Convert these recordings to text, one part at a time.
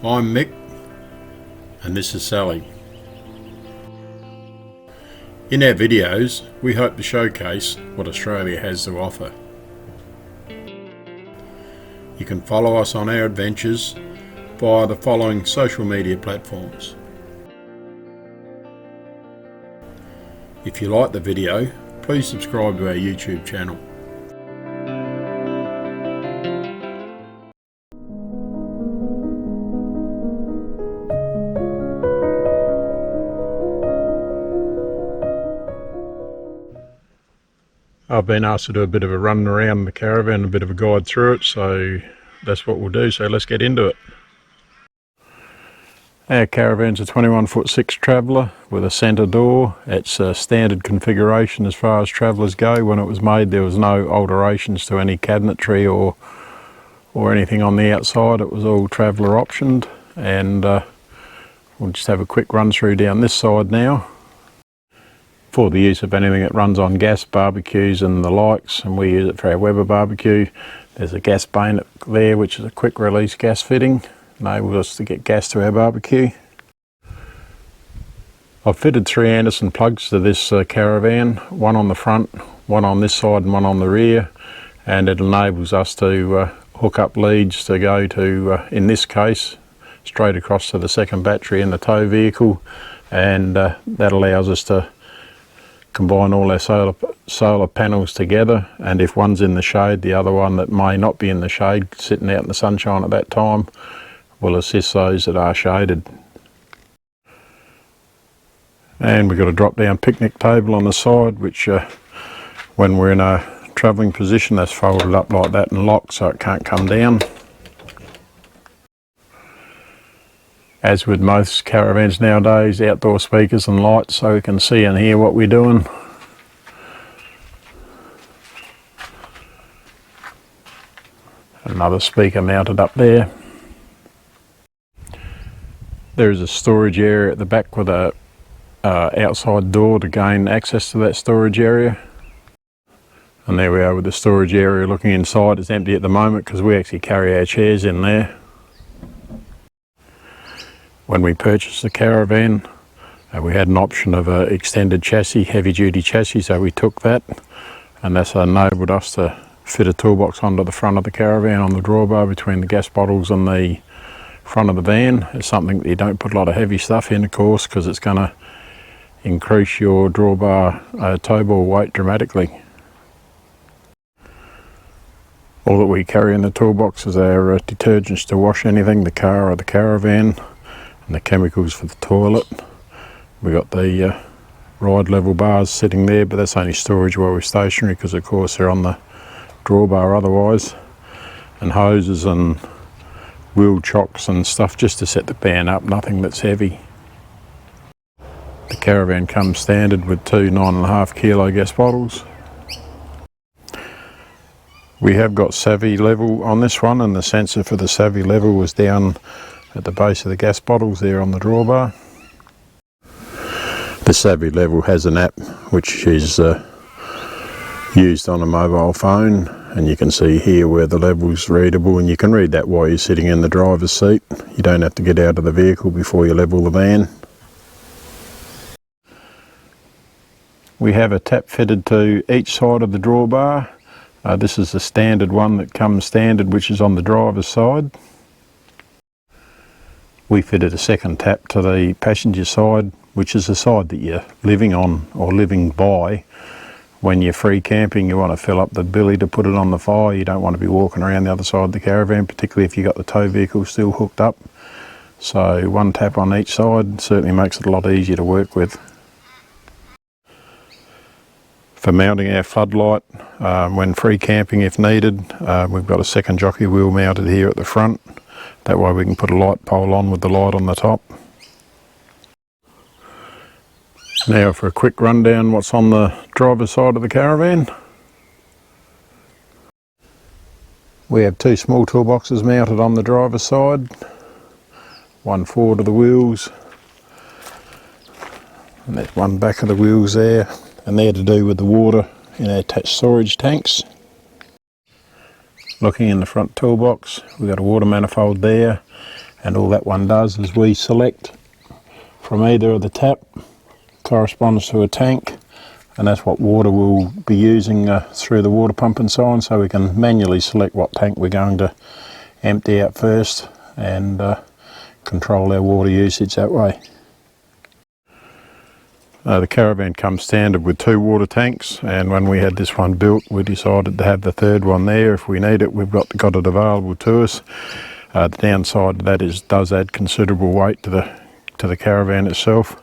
I'm Mick, and this is Sally. In our videos, we hope to showcase what Australia has to offer. You can follow us on our adventures via the following social media platforms. If you like the video, please subscribe to our YouTube channel. I've been asked to do a bit of a run around the caravan, a bit of a guide through it, so that's what we'll do, so let's get into it. Our caravan's a 21'6" Taveller with a centre door. It's a standard configuration as far as Travellers go. When it was made there was no alterations to any cabinetry or anything on the outside. It was all Traveller optioned, and we'll just have a quick run through down this side now. For the use of anything that runs on gas, barbecues and the likes, and we use it for our Weber barbecue. There's a gas bayonet there, which is a quick release gas fitting, enables us to get gas to our barbecue. I've fitted 3 Anderson plugs to this caravan, one on the front, one on this side and one on the rear, and it enables us to hook up leads to go to, in this case, straight across to the second battery in the tow vehicle, and that allows us to combine all our solar panels together, and if one's in the shade, the other one that may not be in the shade, sitting out in the sunshine at that time, will assist those that are shaded. And we've got a drop down picnic table on the side, which when we're in a travelling position, that's folded up like that and locked so it can't come down. As with most caravans nowadays, outdoor speakers and lights so we can see and hear what we're doing. Another speaker mounted up there. There is a storage area at the back with a outside door to gain access to that storage area. And there we are with the storage area looking inside. It's empty at the moment because we actually carry our chairs in there. When we purchased the caravan, we had an option of an extended chassis, heavy duty chassis, so we took that, and that's enabled us to fit a toolbox onto the front of the caravan on the drawbar between the gas bottles and the front of the van. It's something that you don't put a lot of heavy stuff in, of course, because it's going to increase your drawbar tow ball weight dramatically. All that we carry in the toolbox is our detergents to wash anything, the car or the caravan, and the chemicals for the toilet. We got the ride level bars sitting there, but that's only storage while we're stationary because of course they're on the drawbar otherwise, and hoses and wheel chocks and stuff just to set the van up, nothing that's heavy. The caravan comes standard with 2 9.5 kilo gas bottles. We have got savvy level on this one, and the sensor for the savvy level was down at the base of the gas bottles there on the drawbar. The savvy level has an app which is used on a mobile phone, and you can see here where the level's readable, and you can read that while you're sitting in the driver's seat. You don't have to get out of the vehicle before you level the van. We have a tap fitted to each side of the drawbar. This is the standard one that comes standard, which is on the driver's side. We fitted a second tap to the passenger side, which is the side that you're living on or living by. When you're free camping, you want to fill up the billy to put it on the fire. You don't want to be walking around the other side of the caravan, particularly if you've got the tow vehicle still hooked up. So one tap on each side certainly makes it a lot easier to work with. For mounting our floodlight, when free camping if needed, we've got a second jockey wheel mounted here at the front. That way we can put a light pole on with the light on the top. Now for a quick rundown what's on the driver's side of the caravan. We have 2 small toolboxes mounted on the driver's side, one forward of the wheels, and there's one back of the wheels there, and they're to do with the water in our attached storage tanks. Looking in the front toolbox, we've got a water manifold there, And all that one does is we select from either of the tap, corresponds to a tank, and that's what water we'll be using through the water pump and so on, so we can manually select what tank we're going to empty out first and control our water usage that way. The Caravan comes standard with 2 water tanks, and when we had this one built we decided to have the third one there. If we need it, we've got it available to us. The downside of that is it does add considerable weight to the Caravan itself.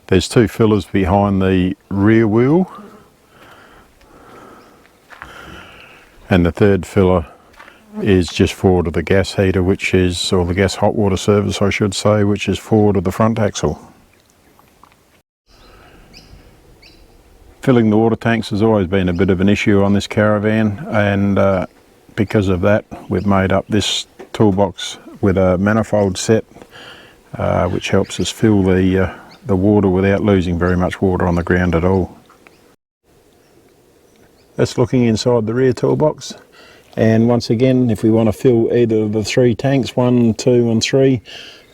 There's 2 fillers behind the rear wheel, and the third filler is just forward of the gas heater, or the gas hot water service I should say, which is forward of the front axle. Filling the water tanks has always been a bit of an issue on this Caravan, and because of that we've made up this toolbox with a manifold set, which helps us fill the water without losing very much water on the ground at all. That's looking inside the rear toolbox, and once again, if we want to fill either of the 3 tanks, 1, 2 and 3,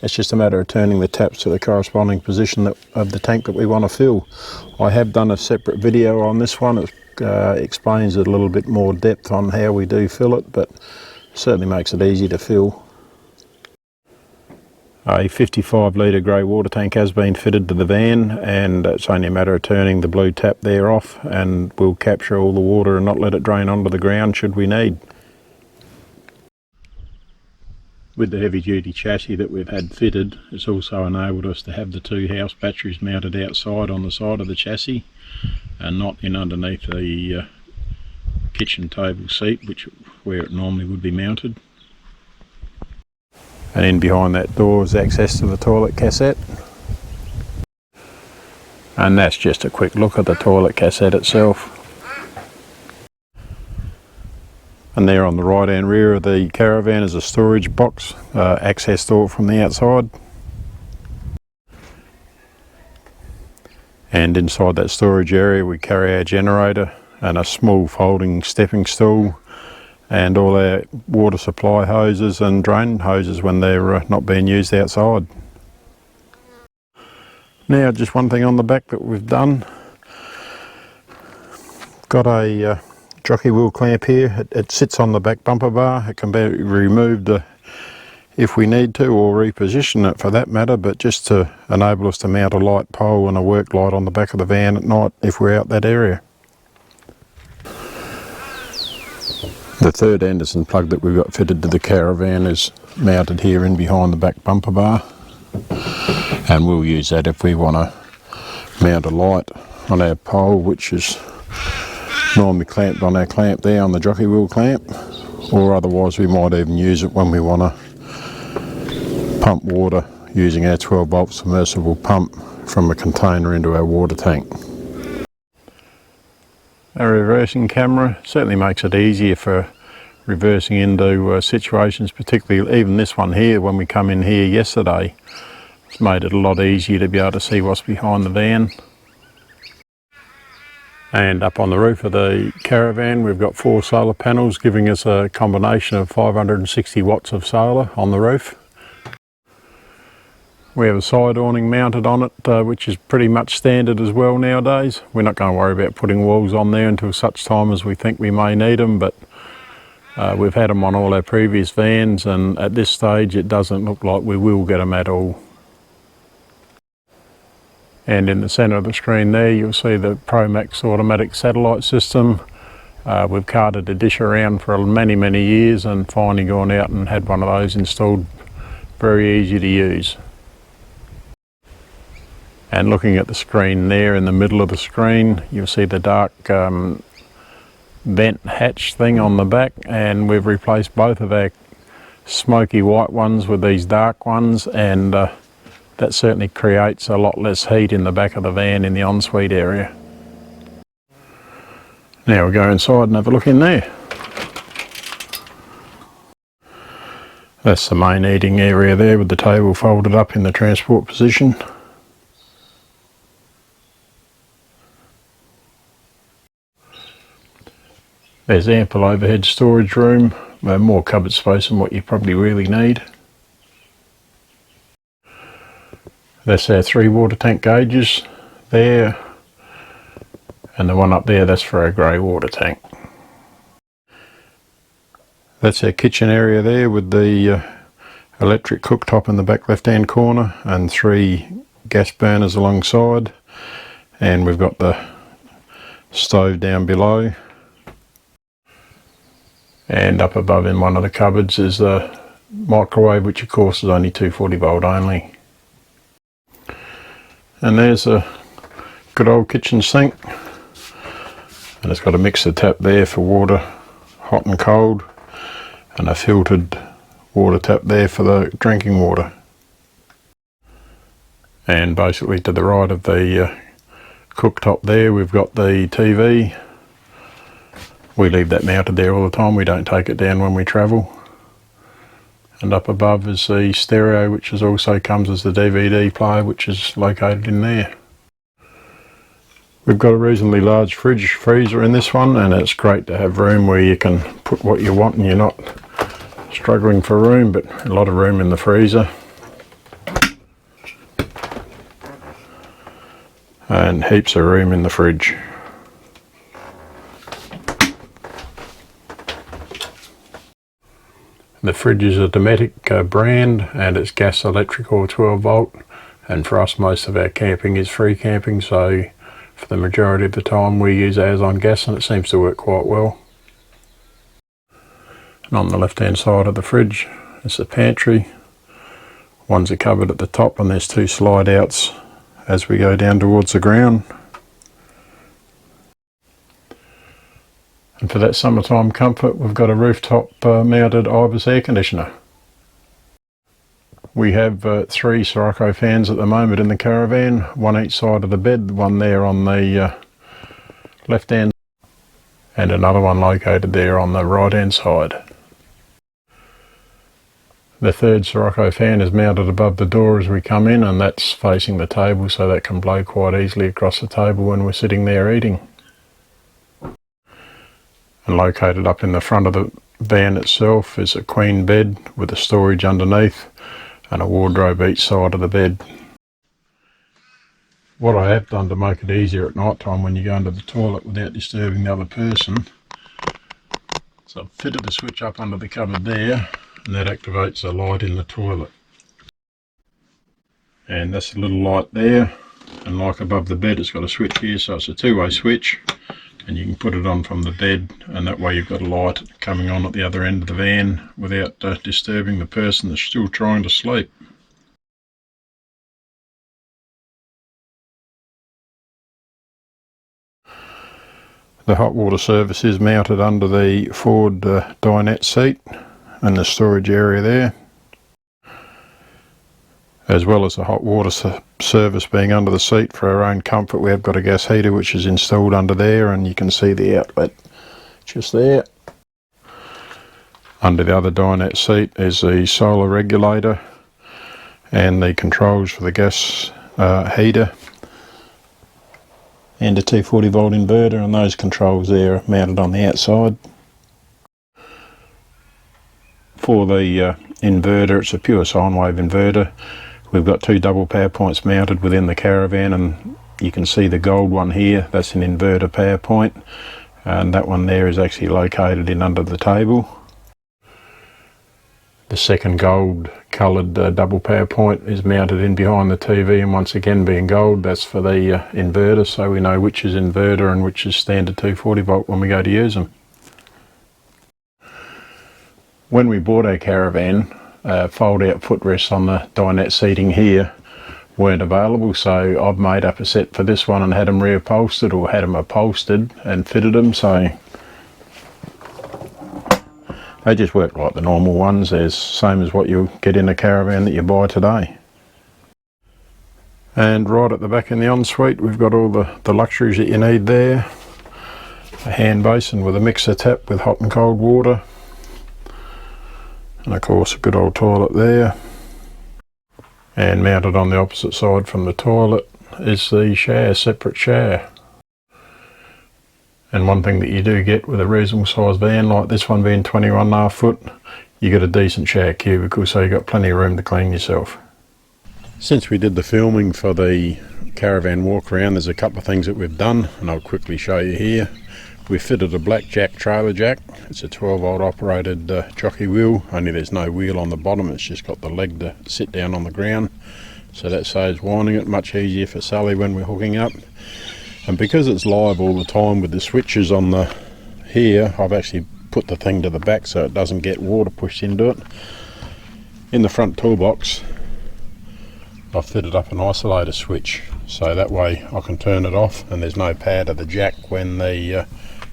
it's just a matter of turning the taps to the corresponding position of the tank that we want to fill. I have done a separate video on this one. It explains it a little bit more depth on how we do fill it, but certainly makes it easy to fill. A 55 litre grey water tank has been fitted to the van, and it's only a matter of turning the blue tap there off and we'll capture all the water and not let it drain onto the ground should we need. With the heavy duty chassis that we've had fitted, it's also enabled us to have the 2 house batteries mounted outside on the side of the chassis and not in underneath the kitchen table seat, where it normally would be mounted. And in behind that door is access to the toilet cassette. And that's just a quick look at the toilet cassette itself. And there on the right hand rear of the Caravan is a storage box, access door from the outside. And inside that storage area we carry our generator and a small folding stepping stool and all our water supply hoses and drain hoses when they're not being used outside. Now just one thing on the back that we've done. Got a jockey wheel clamp here. It sits on the back bumper bar. It can be removed if we need to, or reposition it for that matter, but just to enable us to mount a light pole and a work light on the back of the van at night if we're out that area. The third Anderson plug that we've got fitted to the Caravan is mounted here in behind the back bumper bar, and we'll use that if we want to mount a light on our pole, which is normally clamped on our clamp there on the jockey wheel clamp, or otherwise we might even use it when we want to pump water using our 12 volt submersible pump from a container into our water tank. Our reversing camera certainly makes it easier for reversing into situations, particularly even this one here. When we come in here yesterday, it's made it a lot easier to be able to see what's behind the van. And up on the roof of the Caravan we've got 4 solar panels, giving us a combination of 560 watts of solar on the roof. We have a side awning mounted on it, which is pretty much standard as well nowadays. We're not going to worry about putting walls on there until such time as we think we may need them, but we've had them on all our previous vans, and at this stage it doesn't look like we will get them at all. And in the centre of the screen there you'll see the Promax automatic satellite system. We've carted a dish around for many years and finally gone out and had one of those installed. Very easy to use. And looking at the screen there, in the middle of the screen you'll see the dark vent hatch thing on the back, and we've replaced both of our smoky white ones with these dark ones, and that certainly creates a lot less heat in the back of the van in the ensuite area. Now we'll go inside and have a look in there. That's the main eating area there, with the table folded up in the transport position. There's ample overhead storage room, more cupboard space than what you probably really need. That's our 3 water tank gauges there, and the one up there, that's for our grey water tank. That's our kitchen area there with the electric cooktop in the back left hand corner and 3 gas burners alongside, and we've got the stove down below, and up above in one of the cupboards is the microwave, which of course is only 240 volt only. And there's a good old kitchen sink, and it's got a mixer tap there for water, hot and cold, and a filtered water tap there for the drinking water. And basically to the right of the cooktop there, we've got the TV. We leave that mounted there all the time, we don't take it down when we travel. And up above is the stereo, which is also comes as the DVD player, which is located in there. We've got a reasonably large freezer in this one, and it's great to have room where you can put what you want and you're not struggling for room, but a lot of room in the freezer. And heaps of room in the fridge. The fridge is a Dometic brand, and it's gas, electric or 12 volt, and for us most of our camping is free camping, so for the majority of the time we use ours on gas, and it seems to work quite well. And on the left hand side of the fridge is the pantry. One's a cupboard at the top, and there's 2 slide outs as we go down towards the ground. And for that summertime comfort, we've got a rooftop mounted Ibis air conditioner. We have 3 Sirocco fans at the moment in the caravan, one each side of the bed, one there on the left hand and another one located there on the right hand side. The 3rd Sirocco fan is mounted above the door as we come in, and that's facing the table, so that can blow quite easily across the table when we're sitting there eating. And located up in the front of the van itself is a queen bed with a storage underneath and a wardrobe each side of the bed. What I have done to make it easier at night time when you go into the toilet without disturbing the other person, so I've fitted the switch up under the cupboard there, and that activates the light in the toilet. And that's a little light there, and like above the bed it's got a switch here, so it's a 2-way switch, and you can put it on from the bed, and that way you've got a light coming on at the other end of the van without disturbing the person that's still trying to sleep. The hot water service is mounted under the forward dinette seat and the storage area there, as well as the hot water service being under the seat for our own comfort. We have got a gas heater which is installed under there, and you can see the outlet just there. Under the other dinette seat is the solar regulator and the controls for the gas heater and a 240 volt inverter, and those controls there are mounted on the outside. For the inverter, it's a pure sine wave inverter. We've got 2 double power points mounted within the caravan, and you can see the gold one here, that's an inverter power point, and that one there is actually located in under the table. The second gold coloured double power point is mounted in behind the TV, and once again being gold, that's for the inverter, so we know which is inverter and which is standard 240 volt when we go to use them. When we bought our caravan, fold out footrests on the dinette seating here weren't available, so I've made up a set for this one and had them reupholstered, or had them upholstered and fitted them, so they just work like the normal ones. They're same as what you get in a caravan that you buy today. And right at the back in the ensuite, we've got all the luxuries that you need there. A hand basin with a mixer tap with hot and cold water, and of course a good old toilet there. And mounted on the opposite side from the toilet is the shower, separate shower. And one thing that you do get with a reasonable sized van like this one being 21.5 foot, you get a decent shower cubicle, so you've got plenty of room to clean yourself. Since we did the filming for the caravan walk around, there's a couple of things that we've done, and I'll quickly show you here. We fitted a Blackjack trailer jack. It's a 12 volt operated jockey wheel, only there's no wheel on the bottom, it's just got the leg to sit down on the ground. So that saves winding it, much easier for Sally when we're hooking up. And because it's live all the time with the switches on the here, I've actually put the thing to the back so it doesn't get water pushed into it. In the front toolbox, I've fitted up an isolator switch, so that way I can turn it off and there's no power to the jack when the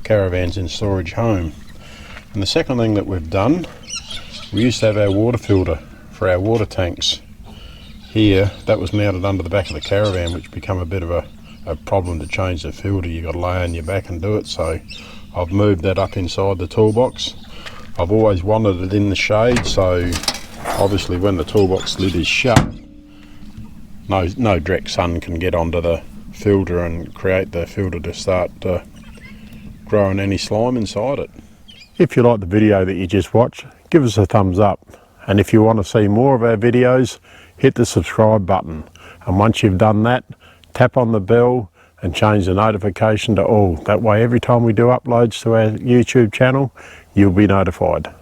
caravan's in storage home. And the second thing that we've done, we used to have our water filter for our water tanks. Here, that was mounted under the back of the caravan, which became a bit of a problem to change the filter. You've got to lay on your back and do it, so I've moved that up inside the toolbox. I've always wanted it in the shade, so obviously when the toolbox lid is shut, no direct sun can get onto the filter and create the filter to start growing any slime inside it. If you like the video that you just watched, give us a thumbs up, and if you want to see more of our videos, hit the subscribe button, and once you've done that, tap on the bell and change the notification to all. That way every time we do uploads to our YouTube channel, you'll be notified.